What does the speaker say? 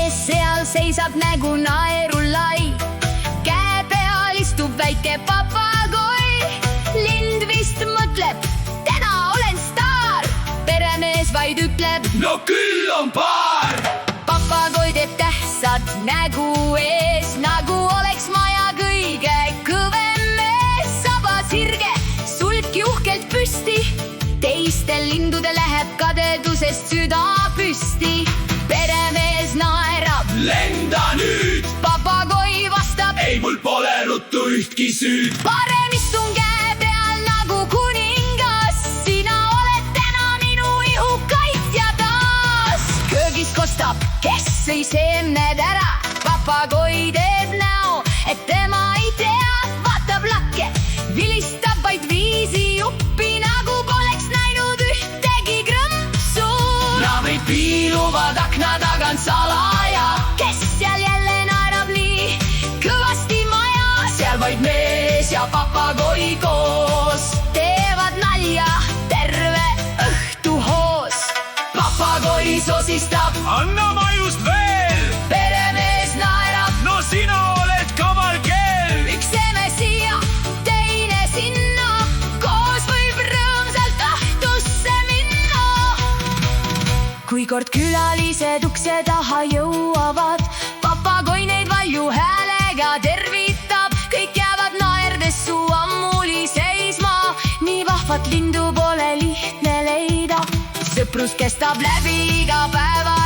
mees seal seisab nägu naerulai. Käe peal istub väike papagoi. Lind vist mõtleb, täna olen staar. Peremees vaid ütleb, no küll on paar. Papagoi teeb tähtsat nägu ees, nagu oleks maja kõige kõvem mees. Saba sirge, sulki uhkelt püsti, teistel lindudel läheb kadedusest süda püsti. Peremees naerab, lenda nüüd. Papagoi vastab, ei, mul pole ruttu ühtki süüd. parem istun käe peal nagu kuningas. Sina oled täna minu ihukaitsja taas. Köögis kostab, kes sõi seemned ära. Papagoi teeb näo, et tema ei tea. Vaatab lakke, vilistab vaid viisi juppi, nagu poleks näinud ühtegi krõmpsu. naabrid piiluvad akna tagant salaja. Kes seal jälle naerab nii kõvasti maja? seal vaid mees ja papagoi koos. Teevad nalja terve õhtu hoos. Papagoi sosistab, anna majust veel. Peremees naerab, no sina oled kaval kell. üks eme siia, teine sinna. Koos võib rõõmsalt õhtusse minna. Kui kord külalised ukse taha jõuavad, papagoi neid valju häälega tervitab. Kõik jäävad naerdes suu ammuli seisma. Nii vahvat lindu pole lihtne leida. Sõprus kestab läbi iga päeva.